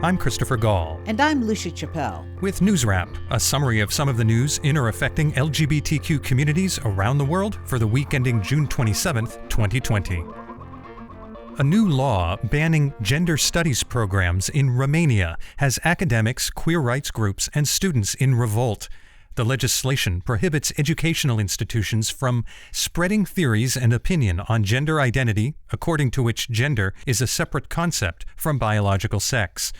I'm Christopher Gall. And I'm Lucia Chappelle. With NewsWrap, a summary of some of the news in or affecting LGBTQ communities around the world for the week ending June 27th, 2020. A new law banning gender studies programs in Romania has academics, queer rights groups, and students in revolt. The legislation prohibits educational institutions from spreading theories and opinion on gender identity, according to which gender is a separate concept from biological sex.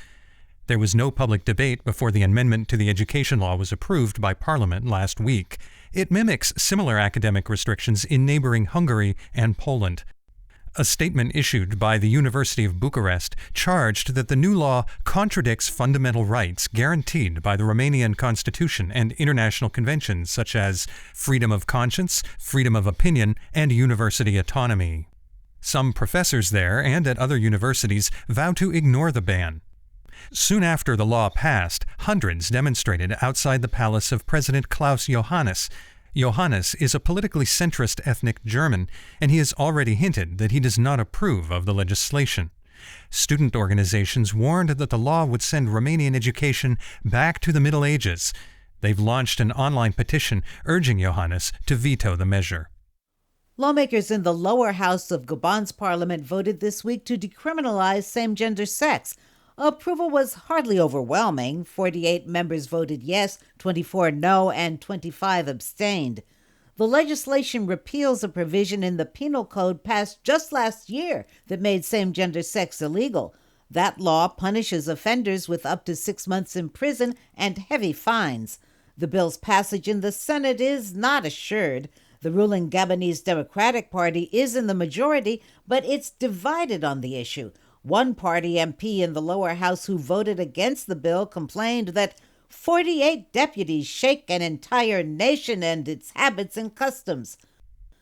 There was no public debate before the amendment to the education law was approved by Parliament last week. It mimics similar academic restrictions in neighboring Hungary and Poland. A statement issued by the University of Bucharest charged that the new law contradicts fundamental rights guaranteed by the Romanian Constitution and international conventions such as freedom of conscience, freedom of opinion, and university autonomy. Some professors there and at other universities vowed to ignore the ban. Soon after the law passed, hundreds demonstrated outside the palace of President Klaus Johannes. Johannes is a politically centrist ethnic German, and he has already hinted that he does not approve of the legislation. Student organizations warned that the law would send Romanian education back to the Middle Ages. They've launched an online petition urging Johannes to veto the measure. Lawmakers in the lower house of Gabon's parliament voted this week to decriminalize same-gender sex. Approval was hardly overwhelming. 48 members voted yes, 24 no, and 25 abstained. The legislation repeals a provision in the penal code passed just last year that made same-gender sex illegal. That law punishes offenders with up to 6 months in prison and heavy fines. The bill's passage in the Senate is not assured. The ruling Gabonese Democratic Party is in the majority, but it's divided on the issue. One party MP in the lower house who voted against the bill complained that 48 deputies shake an entire nation and its habits and customs.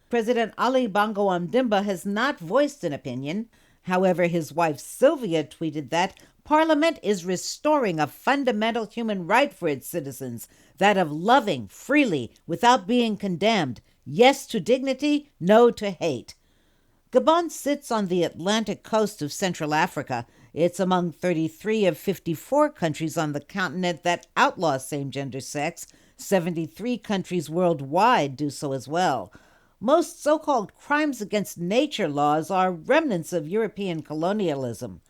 President Ali Bongo Ondimba has not voiced an opinion. However, his wife Sylvia tweeted that Parliament is restoring a fundamental human right for its citizens, that of loving freely without being condemned. Yes to dignity, no to hate. Gabon sits on the Atlantic coast of Central Africa. It's among 33 of 54 countries on the continent that outlaw same-gender sex. 73 countries worldwide do so as well. Most so-called crimes against nature laws are remnants of European colonialism.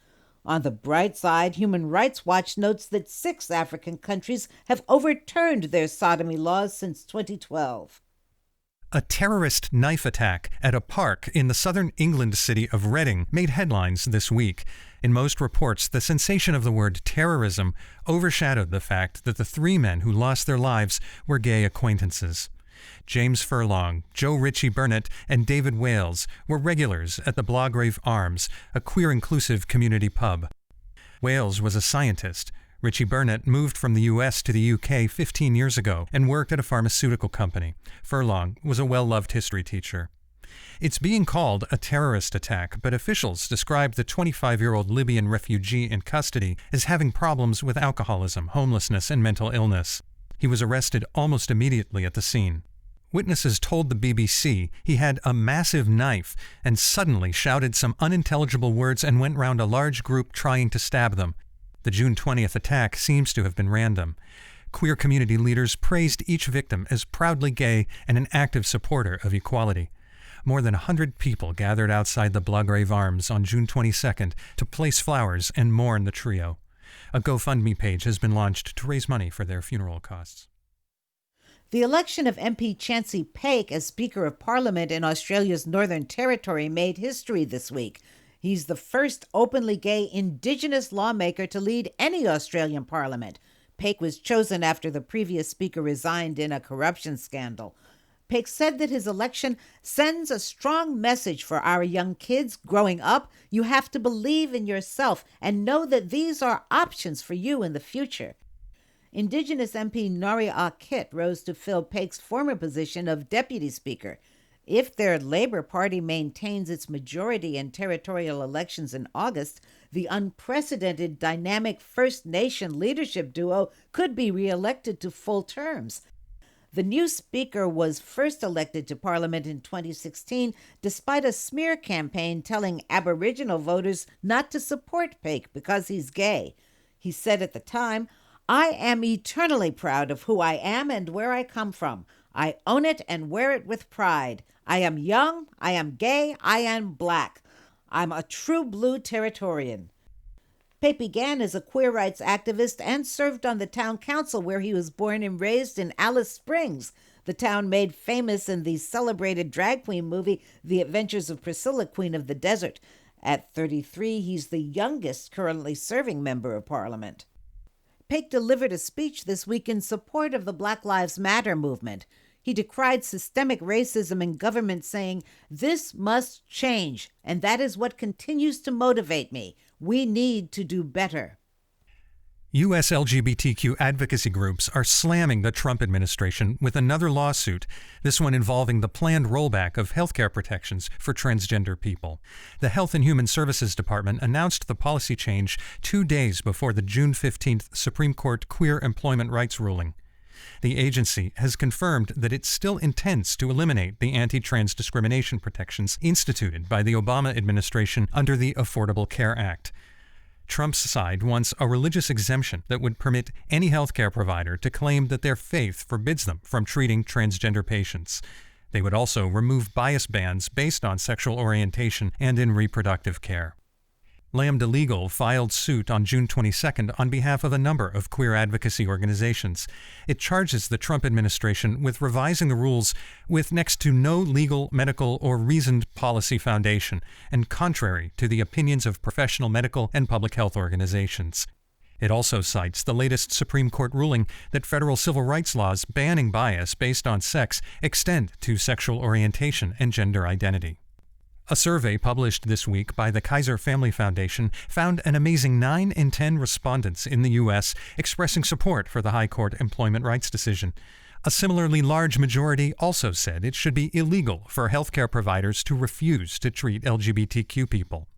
On the bright side, Human Rights Watch notes that 6 African countries have overturned their sodomy laws since 2012. A terrorist knife attack at a park in the southern England city of Reading made headlines this week. In most reports, the sensation of the word terrorism overshadowed the fact that the 3 men who lost their lives were gay acquaintances. James Furlong, Joe Ritchie Burnett, and David Wales were regulars at the Blagrave Arms, a queer-inclusive community pub. Wales was a scientist. Ritchie Burnett moved from the U.S. to the U.K. 15 years ago and worked at a pharmaceutical company. Furlong was a well-loved history teacher. It's being called a terrorist attack, but officials described the 25-year-old Libyan refugee in custody as having problems with alcoholism, homelessness, and mental illness. He was arrested almost immediately at the scene. Witnesses told the BBC he had a massive knife and suddenly shouted some unintelligible words and went round a large group trying to stab them. The June 20th attack seems to have been random. Queer community leaders praised each victim as proudly gay and an active supporter of equality. More than 100 people gathered outside the Blagrave Arms on June 22nd to place flowers and mourn the trio. A GoFundMe page has been launched to raise money for their funeral costs. The election of MP Chancey Paik as Speaker of Parliament in Australia's Northern Territory made history this week. He's the first openly gay Indigenous lawmaker to lead any Australian parliament. Paik was chosen after the previous speaker resigned in a corruption scandal. Paik said that his election sends a strong message for our young kids growing up. You have to believe in yourself and know that these are options for you in the future. Indigenous MP Nori Kit rose to fill Paik's former position of Deputy Speaker. If their Labour Party maintains its majority in territorial elections in August, the unprecedented dynamic First Nation leadership duo could be re-elected to full terms. The new speaker was first elected to Parliament in 2016 despite a smear campaign telling Aboriginal voters not to support Paik because he's gay. He said at the time, "I am eternally proud of who I am and where I come from. I own it and wear it with pride. I am young, I am gay, I am black. I'm a true blue Territorian." Pate began as a queer rights activist and served on the town council where he was born and raised in Alice Springs, the town made famous in the celebrated drag queen movie The Adventures of Priscilla, Queen of the Desert. At 33, he's the youngest currently serving member of parliament. Pate delivered a speech this week in support of the Black Lives Matter movement. He decried systemic racism in government, saying, "This must change, and that is what continues to motivate me. We need to do better." U.S. LGBTQ advocacy groups are slamming the Trump administration with another lawsuit, this one involving the planned rollback of healthcare protections for transgender people. The Health and Human Services Department announced the policy change 2 days before the June 15th Supreme Court queer employment rights ruling. The agency has confirmed that it still intends to eliminate the anti-trans discrimination protections instituted by the Obama administration under the Affordable Care Act. Trump's side wants a religious exemption that would permit any healthcare provider to claim that their faith forbids them from treating transgender patients. They would also remove bias bans based on sexual orientation and in reproductive care. Lambda Legal filed suit on June 22nd on behalf of a number of queer advocacy organizations. It charges the Trump administration with revising the rules with next to no legal, medical, or reasoned policy foundation, and contrary to the opinions of professional medical and public health organizations. It also cites the latest Supreme Court ruling that federal civil rights laws banning bias based on sex extend to sexual orientation and gender identity. A survey published this week by the Kaiser Family Foundation found an amazing 9 in 10 respondents in the U.S. expressing support for the High Court employment rights decision. A similarly large majority also said it should be illegal for healthcare providers to refuse to treat LGBTQ people.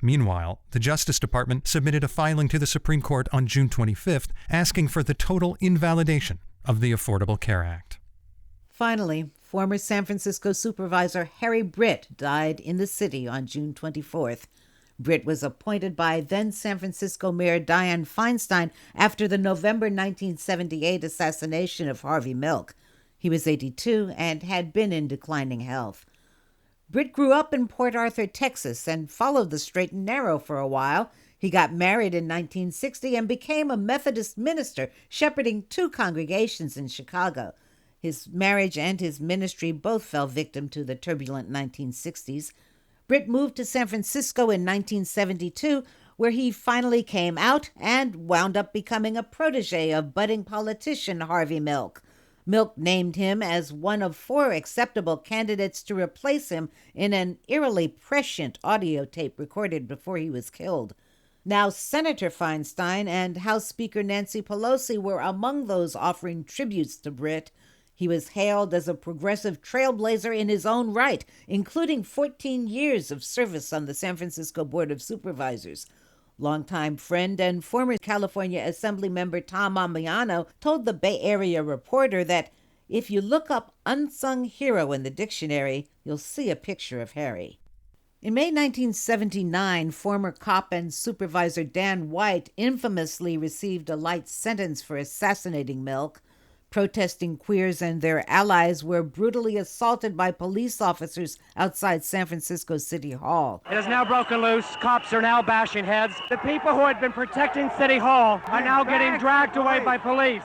Meanwhile, the Justice Department submitted a filing to the Supreme Court on June 25th asking for the total invalidation of the Affordable Care Act. Finally, former San Francisco supervisor Harry Britt died in the city on June 24th. Britt was appointed by then San Francisco Mayor Dianne Feinstein after the November 1978 assassination of Harvey Milk. He was 82 and had been in declining health. Britt grew up in Port Arthur, Texas, and followed the straight and narrow for a while. He got married in 1960 and became a Methodist minister, shepherding 2 congregations in Chicago. His marriage and his ministry both fell victim to the turbulent 1960s. Britt moved to San Francisco in 1972, where he finally came out and wound up becoming a protege of budding politician Harvey Milk. Milk named him as one of 4 acceptable candidates to replace him in an eerily prescient audio tape recorded before he was killed. Now, Senator Feinstein and House Speaker Nancy Pelosi were among those offering tributes to Britt. He was hailed as a progressive trailblazer in his own right, including 14 years of service on the San Francisco Board of Supervisors. Longtime friend and former California Assembly member Tom Ammiano told the Bay Area Reporter that if you look up unsung hero in the dictionary, you'll see a picture of Harry. In May 1979, former cop and supervisor Dan White infamously received a light sentence for assassinating Milk. Protesting queers and their allies were brutally assaulted by police officers outside San Francisco City Hall. It has now broken loose. Cops are now bashing heads. The people who had been protecting City Hall are now getting dragged away by police.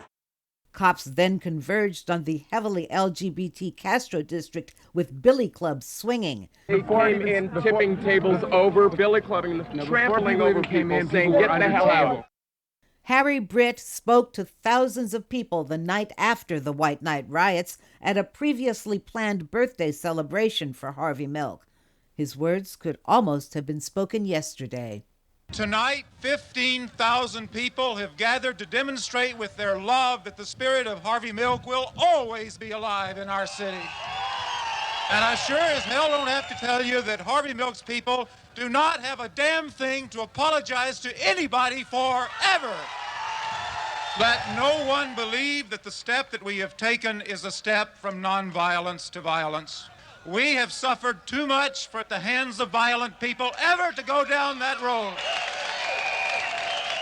Cops then converged on the heavily LGBT Castro district with billy clubs swinging. They came in tipping tables over, billy clubbing, trampling over people, saying, "Get the hell out." Harry Britt spoke to thousands of people the night after the White Night riots at a previously planned birthday celebration for Harvey Milk. His words could almost have been spoken yesterday. Tonight, 15,000 people have gathered to demonstrate with their love that the spirit of Harvey Milk will always be alive in our city. And I sure as hell don't have to tell you that Harvey Milk's people do not have a damn thing to apologize to anybody for ever. Let no one believe that the step that we have taken is a step from nonviolence to violence. We have suffered too much at the hands of violent people ever to go down that road.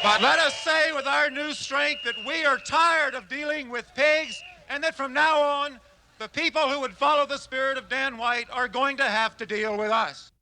But let us say with our new strength that we are tired of dealing with pigs, and that from now on, the people who would follow the spirit of Dan White are going to have to deal with us.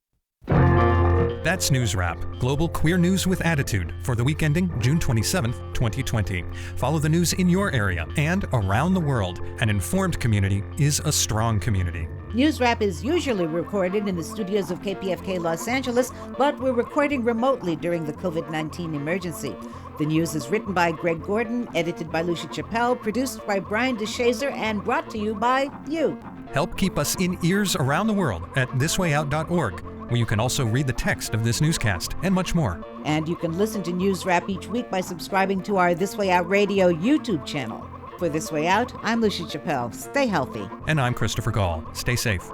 That's NewsWrap, global queer news with attitude for the week ending June 27th, 2020. Follow the news in your area and around the world. An informed community is a strong community. NewsWrap is usually recorded in the studios of KPFK Los Angeles, but we're recording remotely during the COVID-19 emergency. The news is written by Greg Gordon, edited by Lucia Chappelle, produced by Brian DeShazer, and brought to you by you. Help keep us in ears around the world at thiswayout.org, where you can also read the text of this newscast and much more. And you can listen to NewsWrap each week by subscribing to our This Way Out Radio YouTube channel. For This Way Out, I'm Lucia Chappelle. Stay healthy. And I'm Christopher Gall. Stay safe.